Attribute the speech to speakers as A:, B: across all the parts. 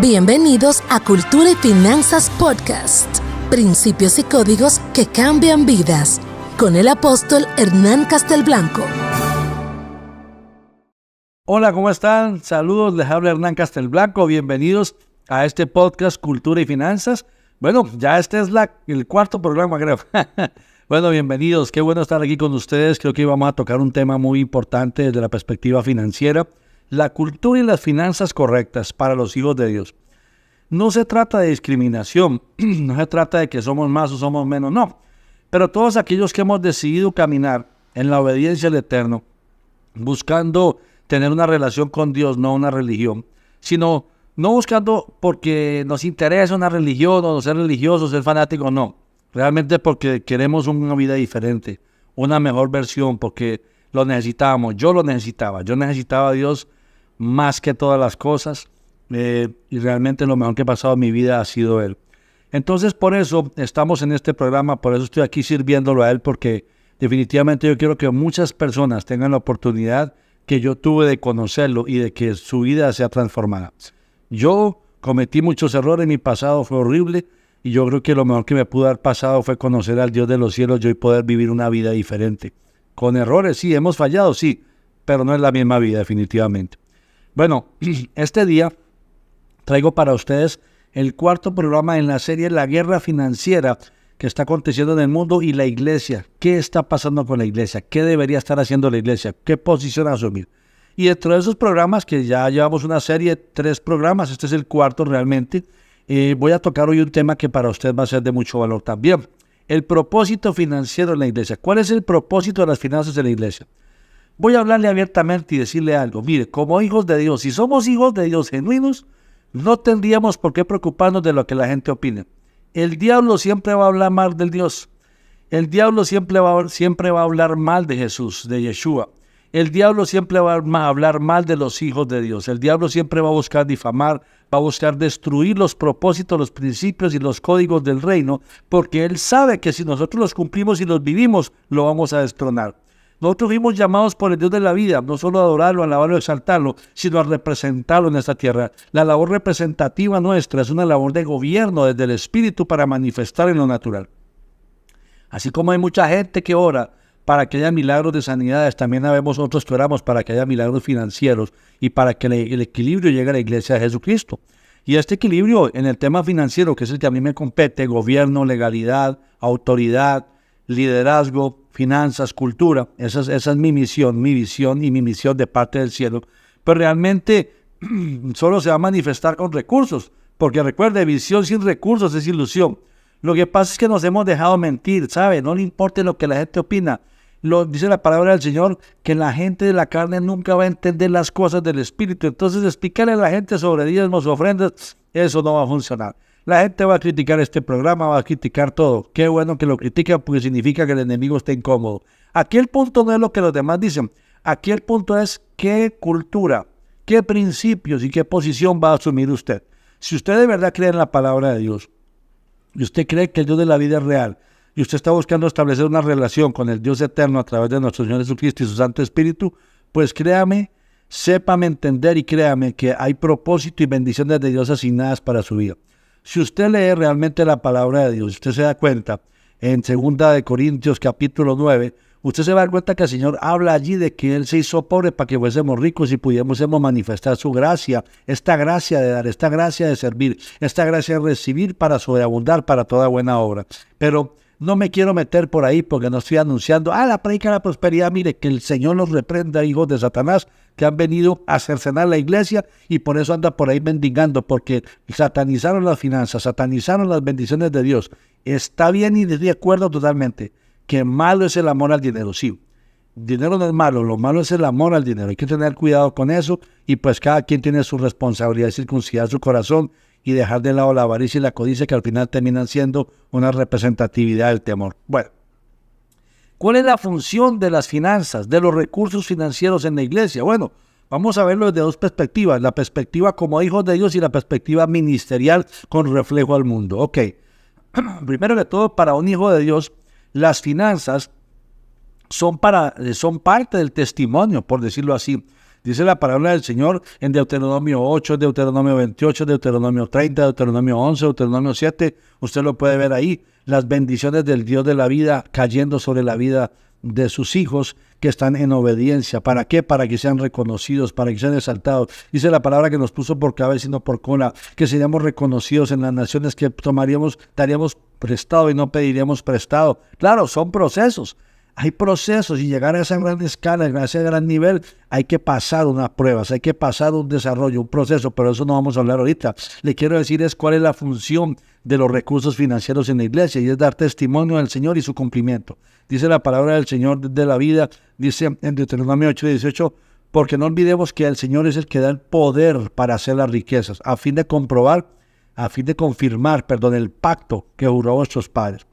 A: Bienvenidos a Cultura y Finanzas Podcast. Principios y códigos que cambian vidas. Con el apóstol Hernán Castelblanco.
B: Hola, ¿cómo están? Saludos, les habla Hernán Castelblanco. Bienvenidos a este podcast Cultura y Finanzas. Bueno, ya este es el cuarto programa, creo. Bueno, bienvenidos. Qué bueno estar aquí con ustedes. Creo que hoy vamos a tocar un tema muy importante desde la perspectiva financiera. La cultura y las finanzas correctas para los hijos de Dios. No se trata de discriminación, no se trata de que somos más o somos menos, no. Pero todos aquellos que hemos decidido caminar en la obediencia al Eterno, buscando tener una relación con Dios, no una religión, sino no buscando porque nos interesa una religión o ser religiosos, ser fanáticos, no. Realmente porque queremos una vida diferente, una mejor versión, porque lo necesitábamos. Yo necesitaba a Dios más que todas las cosas, y realmente lo mejor que ha pasado en mi vida ha sido Él. Entonces, por eso estamos en este programa, por eso estoy aquí sirviéndolo a Él, porque definitivamente yo quiero que muchas personas tengan la oportunidad que yo tuve de conocerlo y de que su vida sea transformada. Yo cometí muchos errores, en mi pasado fue horrible, y yo creo que lo mejor que me pudo haber pasado fue conocer al Dios de los cielos y poder vivir una vida diferente. Con errores, sí, hemos fallado, sí, pero no es la misma vida, definitivamente. Bueno, este día traigo para ustedes el cuarto programa en la serie La Guerra Financiera que está aconteciendo en el mundo y la iglesia. ¿Qué está pasando con la iglesia? ¿Qué debería estar haciendo la iglesia? ¿Qué posición asumir? Y dentro de esos programas, que ya llevamos una serie, 3 programas, este es el cuarto realmente, voy a tocar hoy un tema que para usted va a ser de mucho valor también. El propósito financiero en la iglesia. ¿Cuál es el propósito de las finanzas de la iglesia? Voy a hablarle abiertamente y decirle algo. Mire, como hijos de Dios, si somos hijos de Dios genuinos, no tendríamos por qué preocuparnos de lo que la gente opine. El diablo siempre va a hablar mal del Dios. El diablo siempre va a hablar mal de Jesús, de Yeshua. El diablo siempre va a hablar mal de los hijos de Dios. El diablo siempre va a buscar difamar, va a buscar destruir los propósitos, los principios y los códigos del reino, porque él sabe que si nosotros los cumplimos y los vivimos, lo vamos a destronar. Nosotros fuimos llamados por el Dios de la vida, no solo a adorarlo, a alabarlo, a exaltarlo, sino a representarlo en esta tierra. La labor representativa nuestra es una labor de gobierno desde el Espíritu para manifestar en lo natural. Así como hay mucha gente que ora para que haya milagros de sanidades, también habemos otros que oramos para que haya milagros financieros y para que el equilibrio llegue a la iglesia de Jesucristo. Y este equilibrio en el tema financiero, que es el que a mí me compete, gobierno, legalidad, autoridad, liderazgo, finanzas, cultura, esa es mi misión, mi visión y mi misión de parte del cielo. Pero realmente solo se va a manifestar con recursos, porque recuerde, visión sin recursos es ilusión. Lo que pasa es que nos hemos dejado mentir, ¿sabe? No le importa lo que la gente opina. Dice la palabra del Señor, que la gente de la carne nunca va a entender las cosas del Espíritu. Entonces explicarle a la gente sobre diezmos, ofrendas, eso no va a funcionar. La gente va a criticar este programa, va a criticar todo. Qué bueno que lo critican porque significa que el enemigo está incómodo. Aquí el punto no es lo que los demás dicen. Aquí el punto es qué cultura, qué principios y qué posición va a asumir usted. Si usted de verdad cree en la palabra de Dios, y usted cree que el Dios de la vida es real, y usted está buscando establecer una relación con el Dios eterno a través de nuestro Señor Jesucristo y su Santo Espíritu, pues créame, sépame entender y créame que hay propósito y bendiciones de Dios asignadas para su vida. Si usted lee realmente la palabra de Dios, usted se da cuenta, en 2 Corintios capítulo 9, usted se va a dar cuenta que el Señor habla allí de que Él se hizo pobre para que fuésemos ricos y pudiésemos manifestar su gracia, esta gracia de dar, esta gracia de servir, esta gracia de recibir para sobreabundar para toda buena obra. Pero no me quiero meter por ahí porque no estoy anunciando, la predica de la prosperidad. Mire, que el Señor los reprenda, hijos de Satanás, que han venido a cercenar la iglesia y por eso anda por ahí mendigando, porque satanizaron las finanzas, satanizaron las bendiciones de Dios. Está bien y de acuerdo totalmente que malo es el amor al dinero, sí. Dinero no es malo, lo malo es el amor al dinero. Hay que tener cuidado con eso y pues cada quien tiene su responsabilidad de circuncidar su corazón y dejar de lado la avaricia y la codicia, que al final terminan siendo una representatividad del temor. Bueno, ¿cuál es la función de las finanzas, de los recursos financieros en la iglesia? Bueno, vamos a verlo desde 2 perspectivas, la perspectiva como hijos de Dios y la perspectiva ministerial con reflejo al mundo. Ok, primero que todo, para un hijo de Dios, las finanzas son parte del testimonio, por decirlo así. Dice la palabra del Señor en Deuteronomio 8, Deuteronomio 28, Deuteronomio 30, Deuteronomio 11, Deuteronomio 7. Usted lo puede ver ahí. Las bendiciones del Dios de la vida cayendo sobre la vida de sus hijos que están en obediencia. ¿Para qué? Para que sean reconocidos, para que sean exaltados. Dice la palabra que nos puso por cabeza y no por cola, que seríamos reconocidos en las naciones, que daríamos prestado y no pediríamos prestado. Claro, son procesos. Hay procesos y llegar a esa gran escala, a ese gran nivel, hay que pasar unas pruebas, hay que pasar un desarrollo, un proceso, pero eso no vamos a hablar ahorita. Le quiero decir cuál es la función de los recursos financieros en la iglesia, y es dar testimonio del Señor y su cumplimiento. Dice la palabra del Señor de la vida, dice en Deuteronomio 8:18, porque no olvidemos que el Señor es el que da el poder para hacer las riquezas, a fin de confirmar, el pacto que juró a vuestros padres.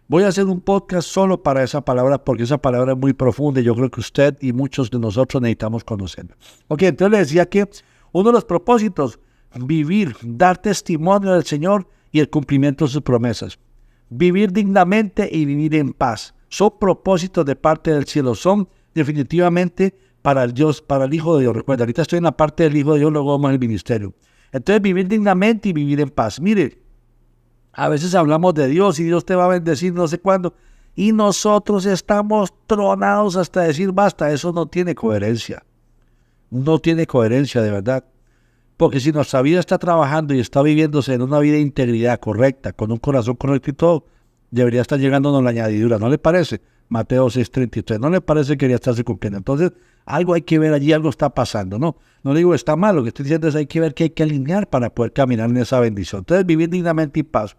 B: Voy a hacer un podcast solo para esa palabra, porque esa palabra es muy profunda y yo creo que usted y muchos de nosotros necesitamos conocerla. Ok, entonces le decía que uno de los propósitos, vivir, dar testimonio del Señor y el cumplimiento de sus promesas. Vivir dignamente y vivir en paz. Son propósitos de parte del cielo, son definitivamente para el Dios, para el Hijo de Dios. Recuerda, ahorita estoy en la parte del Hijo de Dios, luego vamos al ministerio. Entonces, vivir dignamente y vivir en paz. Mire, a veces hablamos de Dios y Dios te va a bendecir no sé cuándo, y nosotros estamos tronados hasta decir basta. Eso no tiene coherencia. No tiene coherencia de verdad. Porque si nuestra vida está trabajando y está viviéndose en una vida de integridad correcta, con un corazón correcto y todo, debería estar llegándonos la añadidura, ¿no le parece? Mateo 6:33, ¿no le parece que quería estarse cumpliendo? Entonces, algo hay que ver allí, algo está pasando, ¿no? No le digo está mal, lo que estoy diciendo es hay que ver que hay que alinear para poder caminar en esa bendición. Entonces, vivir dignamente y paz.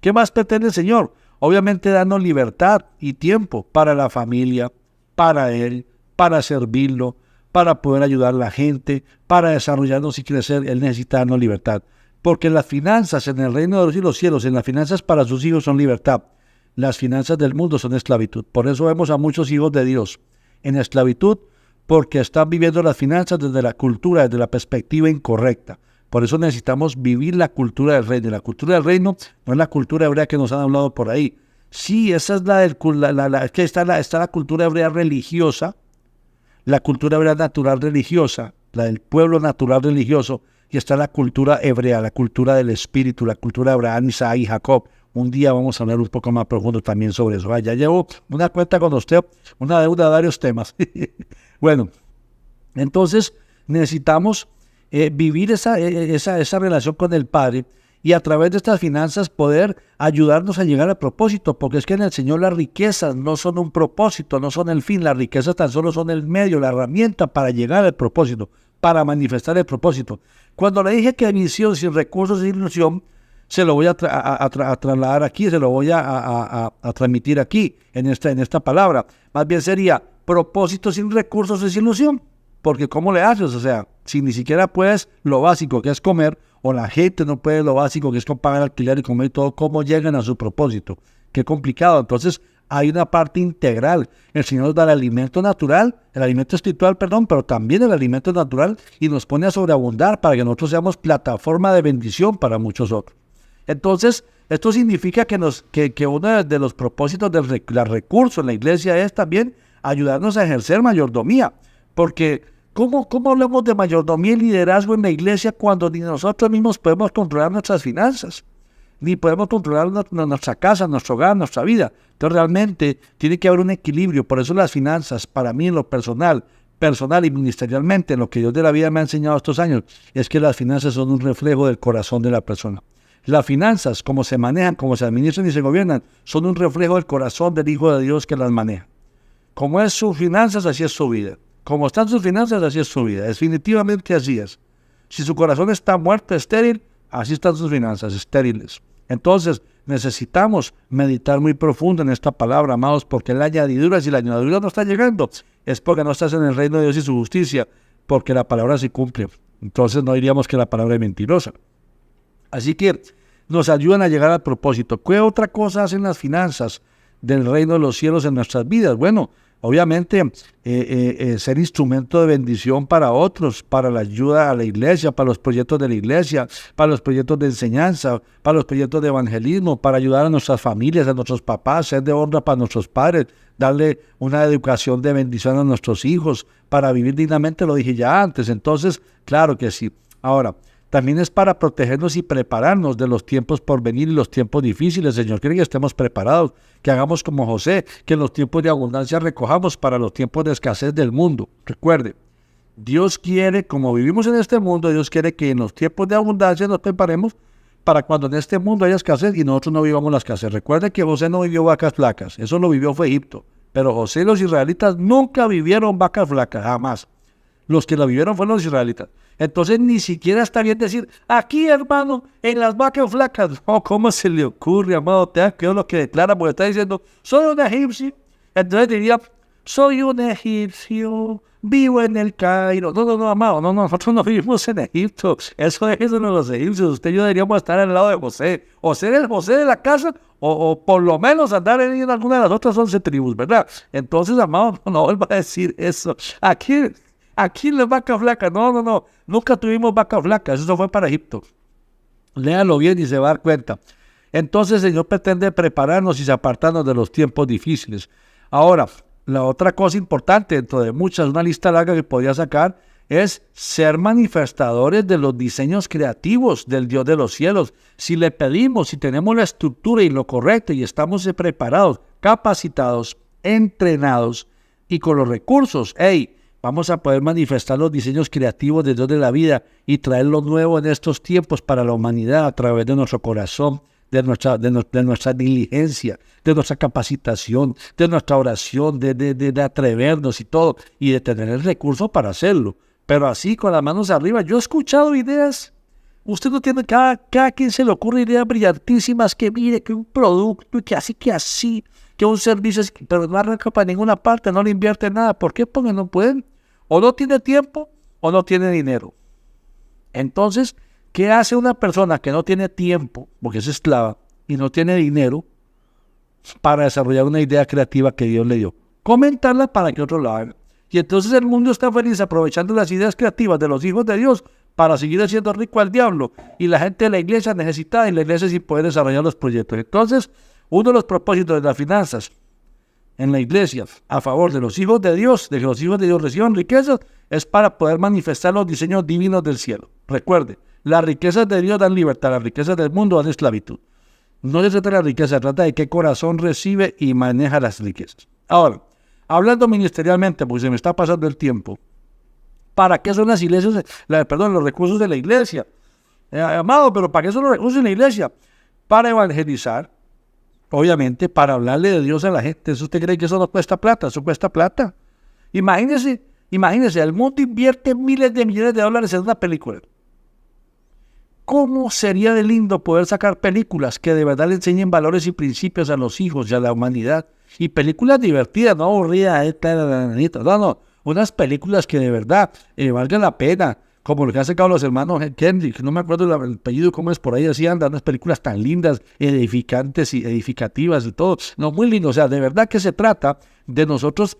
B: ¿Qué más pretende el Señor? Obviamente darnos libertad y tiempo para la familia, para Él, para servirlo, para poder ayudar a la gente, para desarrollarnos y crecer. Él necesita darnos libertad. Porque las finanzas en el reino de los cielos, en las finanzas para sus hijos son libertad. Las finanzas del mundo son esclavitud. Por eso vemos a muchos hijos de Dios en esclavitud, porque están viviendo las finanzas desde la cultura, desde la perspectiva incorrecta. Por eso necesitamos vivir la cultura del reino. La cultura del reino no es la cultura hebrea que nos han hablado por ahí. Sí, esa es está la cultura hebrea religiosa, la cultura hebrea natural religiosa, la del pueblo natural religioso, y está la cultura hebrea, la cultura del espíritu, la cultura de Abraham, Isaac y Jacob. Un día vamos a hablar un poco más profundo también sobre eso. Ya llevo una cuenta con usted, una deuda de varios temas. Bueno, entonces necesitamos vivir esa relación con el Padre, y a través de estas finanzas poder ayudarnos a llegar al propósito, porque es que en el Señor las riquezas no son un propósito, no son el fin. Las riquezas tan solo son el medio, la herramienta para llegar al propósito, para manifestar el propósito. Cuando le dije que misión sin recursos, sin ilusión, se lo voy a trasladar aquí, se lo voy a transmitir aquí, en esta palabra. Más bien sería propósito sin recursos, sin ilusión. Porque ¿cómo le haces? O sea, si ni siquiera puedes lo básico que es comer, o la gente no puede lo básico que es pagar alquiler y comer y todo, ¿cómo llegan a su propósito? Qué complicado. Entonces, hay una parte integral. El Señor nos da el alimento natural, el alimento espiritual, pero también el alimento natural, y nos pone a sobreabundar para que nosotros seamos plataforma de bendición para muchos otros. Entonces, esto significa que uno de los propósitos del recurso en la iglesia es también ayudarnos a ejercer mayordomía. Porque, ¿cómo hablamos de mayordomía y liderazgo en la iglesia cuando ni nosotros mismos podemos controlar nuestras finanzas? Ni podemos controlar nuestra casa, nuestro hogar, nuestra vida. Entonces, realmente tiene que haber un equilibrio. Por eso las finanzas, para mí en lo personal y ministerialmente, en lo que Dios de la vida me ha enseñado estos años, es que las finanzas son un reflejo del corazón de la persona. Las finanzas, como se manejan, como se administran y se gobiernan, son un reflejo del corazón del Hijo de Dios que las maneja. Como es sus finanzas, así es su vida. Como están sus finanzas, así es su vida. Definitivamente así es. Si su corazón está muerto, estéril, así están sus finanzas, estériles. Entonces, necesitamos meditar muy profundo en esta palabra, amados, porque la añadidura, si la añadidura no está llegando, es porque no estás en el reino de Dios y su justicia, porque la palabra se cumple. Entonces, no diríamos que la palabra es mentirosa. Así que nos ayudan a llegar al propósito. ¿Qué otra cosa hacen las finanzas del reino de los cielos en nuestras vidas? Bueno, obviamente, ser instrumento de bendición para otros, para la ayuda a la iglesia, para los proyectos de la iglesia, para los proyectos de enseñanza, para los proyectos de evangelismo, para ayudar a nuestras familias, a nuestros papás, ser de honra para nuestros padres, darle una educación de bendición a nuestros hijos, para vivir dignamente, lo dije ya antes. Entonces, claro que sí. Ahora, también es para protegernos y prepararnos de los tiempos por venir y los tiempos difíciles. El Señor quiere que estemos preparados, que hagamos como José, que en los tiempos de abundancia recojamos para los tiempos de escasez del mundo. Recuerde, Dios quiere, como vivimos en este mundo, Dios quiere que en los tiempos de abundancia nos preparemos para cuando en este mundo haya escasez y nosotros no vivamos la escasez. Recuerde que José no vivió vacas flacas, eso lo vivió fue Egipto. Pero José y los israelitas nunca vivieron vacas flacas, jamás. Los que la vivieron fueron los israelitas. Entonces ni siquiera está bien decir, aquí hermano, en las vacas flacas. No, ¿cómo se le ocurre, amado? Te das cuidado lo que declara, porque está diciendo, soy un egipcio. Entonces diría, soy un egipcio, vivo en el Cairo. No, amado, no, nosotros no vivimos en Egipto. Eso es de los egipcios. Usted y yo deberíamos estar al lado de José. O ser el José de la casa, o por lo menos andar en alguna de las otras 11 tribus, ¿verdad? Entonces, amado, no vuelva a decir eso. Aquí las vacas flacas, no, nunca tuvimos vacas flacas, eso fue para Egipto. Léalo bien y se va a dar cuenta. Entonces el Señor pretende prepararnos y apartarnos de los tiempos difíciles. Ahora, la otra cosa importante, dentro de muchas, una lista larga que podría sacar, es ser manifestadores de los diseños creativos del Dios de los cielos. Si le pedimos, si tenemos la estructura y lo correcto y estamos preparados, capacitados, entrenados y con los recursos, vamos a poder manifestar los diseños creativos de Dios de la vida y traer lo nuevo en estos tiempos para la humanidad a través de nuestro corazón, de nuestra diligencia, de nuestra capacitación, de nuestra oración, de atrevernos y todo, y de tener el recurso para hacerlo. Pero así, con las manos arriba. Yo he escuchado ideas, usted no tiene, cada quien se le ocurre ideas brillantísimas, que mire, que un producto, y que así, que un servicio, pero no arranca para ninguna parte, no le invierte nada. ¿Por qué? Porque no pueden. O no tiene tiempo o no tiene dinero. Entonces, ¿qué hace una persona que no tiene tiempo, porque es esclava, y no tiene dinero para desarrollar una idea creativa que Dios le dio? Comentarla para que otros la hagan. Y entonces el mundo está feliz aprovechando las ideas creativas de los hijos de Dios para seguir haciendo rico al diablo. Y la gente de la iglesia necesitada y la iglesia sin poder desarrollar los proyectos. Entonces, uno de los propósitos de las finanzas en la iglesia a favor de los hijos de Dios, de que los hijos de Dios reciban riquezas, es para poder manifestar los diseños divinos del cielo. Recuerde, las riquezas de Dios dan libertad, las riquezas del mundo dan esclavitud. No se trata de la riqueza, se trata de qué corazón recibe y maneja las riquezas. Ahora, hablando ministerialmente, porque se me está pasando el tiempo, ¿para qué son las iglesias, los recursos de la iglesia? Amado, pero ¿para qué son los recursos de la iglesia? Para evangelizar, obviamente, para hablarle de Dios a la gente. ¿Eso usted cree que eso no cuesta plata? Eso cuesta plata. Imagínese, el mundo invierte miles de millones de dólares en una película. ¿Cómo sería de lindo poder sacar películas que de verdad le enseñen valores y principios a los hijos y a la humanidad? Y películas divertidas, no aburridas, no, unas películas que de verdad valgan la pena, como lo que han sacado los hermanos Kendrick, no me acuerdo el apellido, cómo es, por ahí así andan, unas películas tan lindas, edificantes y edificativas y todo, no, muy lindo. O sea, de verdad que se trata de nosotros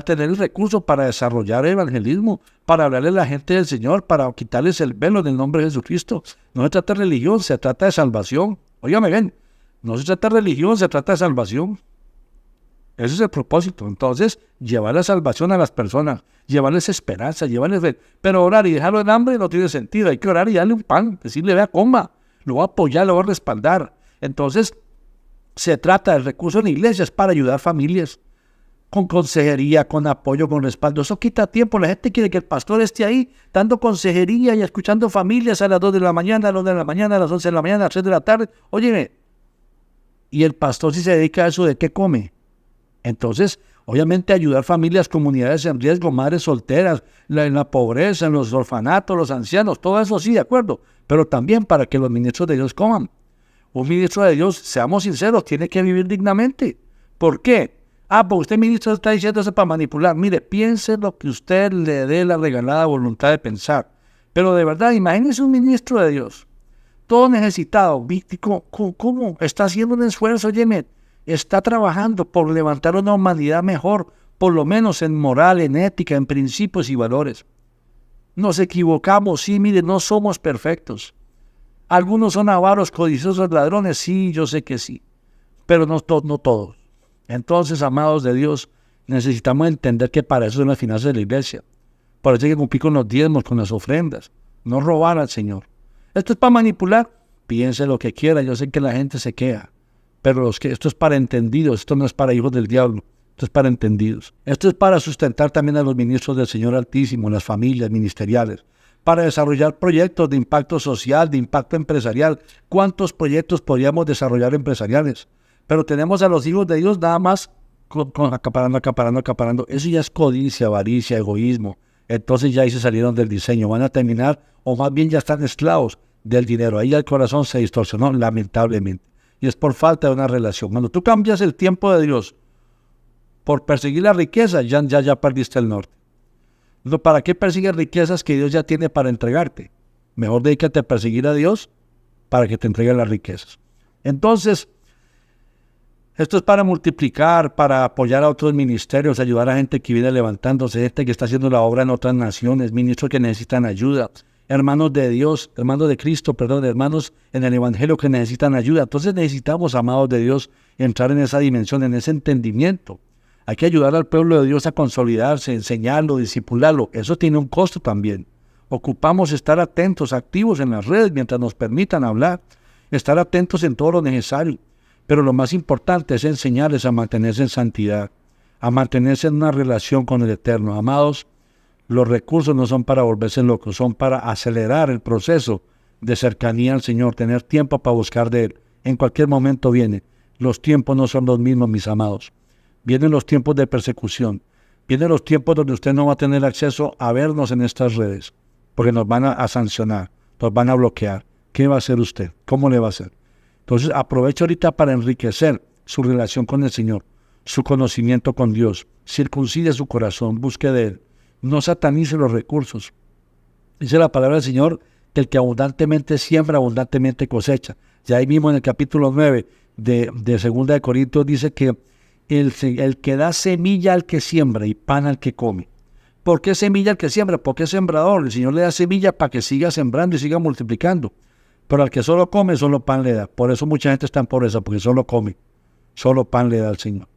B: tener el recurso para desarrollar el evangelismo, para hablarle a la gente del Señor, para quitarles el velo en el nombre de Jesucristo. No se trata de religión, se trata de salvación. Óigame bien, no se trata de religión, se trata de salvación. Ese es el propósito. Entonces, llevar la salvación a las personas, llevarles esperanza, llevarles fe. Pero orar y dejarlo en hambre no tiene sentido. Hay que orar y darle un pan, decirle, vea, coma, lo va a apoyar, lo va a respaldar. Entonces, se trata del recurso en iglesias para ayudar familias, con consejería, con apoyo, con respaldo. Eso quita tiempo. La gente quiere que el pastor esté ahí dando consejería y escuchando familias a las 2 de la mañana, a las 1 de la mañana, a las 11 de la mañana, a las 3 de la tarde. Óyeme, y el pastor, si se dedica a eso, ¿de qué come? Entonces, obviamente ayudar familias, comunidades en riesgo, madres solteras, en la pobreza, en los orfanatos, los ancianos, todo eso sí, de acuerdo, pero también para que los ministros de Dios coman. Un ministro de Dios, seamos sinceros, tiene que vivir dignamente. ¿Por qué? Pues usted ministro está diciendo eso para manipular. Mire, piense lo que usted le dé la regalada voluntad de pensar. Pero de verdad, imagínese un ministro de Dios, todo necesitado, víctico, ¿cómo? Está haciendo un esfuerzo, óyeme. Está trabajando por levantar una humanidad mejor, por lo menos en moral, en ética, en principios y valores. Nos equivocamos, sí, mire, no somos perfectos. Algunos son avaros, codiciosos, ladrones, sí, yo sé que sí, pero no todos. Entonces, amados de Dios, necesitamos entender que para eso son las finanzas de la iglesia. Por eso hay que cumplir con los diezmos, con las ofrendas, no robar al Señor. ¿Esto es para manipular? Piense lo que quiera, yo sé que la gente se queja, pero esto es para entendidos, esto no es para hijos del diablo, esto es para entendidos. Esto es para sustentar también a los ministros del Señor Altísimo, las familias ministeriales, para desarrollar proyectos de impacto social, de impacto empresarial. ¿Cuántos proyectos podríamos desarrollar empresariales? Pero tenemos a los hijos de Dios nada más acaparando. Eso ya es codicia, avaricia, egoísmo. Entonces ya ahí se salieron del diseño. Van a terminar, o más bien ya están esclavos del dinero. Ahí el corazón se distorsionó, lamentablemente. Y es por falta de una relación. Cuando tú cambias el tiempo de Dios por perseguir la riqueza, ya perdiste el norte. No, ¿para qué persigues riquezas que Dios ya tiene para entregarte? Mejor dedícate a perseguir a Dios para que te entregue las riquezas. Entonces, esto es para multiplicar, para apoyar a otros ministerios, ayudar a gente que viene levantándose, gente que está haciendo la obra en otras naciones, ministros que necesitan ayuda, hermanos de Dios, hermanos de Cristo, hermanos en el Evangelio que necesitan ayuda. Entonces necesitamos, amados de Dios, entrar en esa dimensión, en ese entendimiento. Hay que ayudar al pueblo de Dios a consolidarse, enseñarlo, discipularlo. Eso tiene un costo también. Ocupamos estar atentos, activos en las redes mientras nos permitan hablar, estar atentos en todo lo necesario. Pero lo más importante es enseñarles a mantenerse en santidad, a mantenerse en una relación con el Eterno. Amados, los recursos no son para volverse locos, son para acelerar el proceso de cercanía al Señor, tener tiempo para buscar de Él. En cualquier momento viene. Los tiempos no son los mismos, mis amados. Vienen los tiempos de persecución. Vienen los tiempos donde usted no va a tener acceso a vernos en estas redes, porque nos van a sancionar, nos van a bloquear. ¿Qué va a hacer usted? ¿Cómo le va a hacer? Entonces aproveche ahorita para enriquecer su relación con el Señor, su conocimiento con Dios. Circuncide su corazón, busque de Él. No satanice los recursos. Dice la palabra del Señor que el que abundantemente siembra, abundantemente cosecha. Ya ahí mismo en el capítulo 9 de 2 de Corintios dice que el que da semilla al que siembra y pan al que come. ¿Por qué semilla al que siembra? Porque es sembrador. El Señor le da semilla para que siga sembrando y siga multiplicando. Pero al que solo come, solo pan le da. Por eso mucha gente está en pobreza, porque solo come. Solo pan le da al Señor.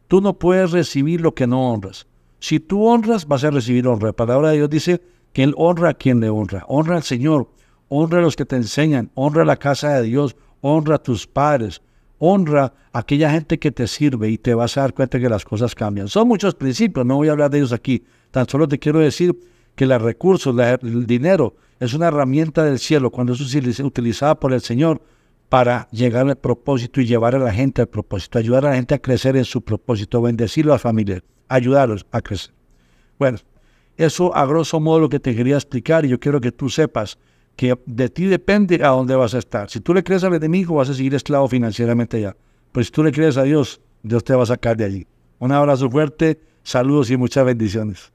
B: Tú no puedes recibir lo que no honras. Si tú honras, vas a recibir honra. La palabra de Dios dice que Él honra a quien le honra. Honra al Señor. Honra a los que te enseñan. Honra a la casa de Dios. Honra a tus padres. Honra a aquella gente que te sirve y te vas a dar cuenta que las cosas cambian. Son muchos principios, no voy a hablar de ellos aquí. Tan solo te quiero decir que los recursos, el dinero, es una herramienta del cielo cuando es utilizada por el Señor para llegar al propósito y llevar a la gente al propósito, ayudar a la gente a crecer en su propósito, bendecir a las familias, ayudarlos a crecer. Bueno, eso a grosso modo lo que te quería explicar y yo quiero que tú sepas que de ti depende a dónde vas a estar. Si tú le crees al enemigo, vas a seguir esclavo financieramente ya. Pero si tú le crees a Dios, Dios te va a sacar de allí. Un abrazo fuerte, saludos y muchas bendiciones.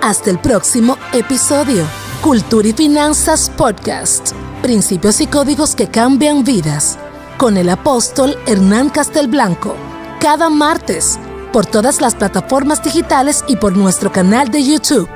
A: Hasta el próximo episodio. Cultura y Finanzas Podcast. Principios y códigos que cambian vidas. Con el apóstol Hernán Castelblanco. Cada martes, por todas las plataformas digitales y por nuestro canal de YouTube.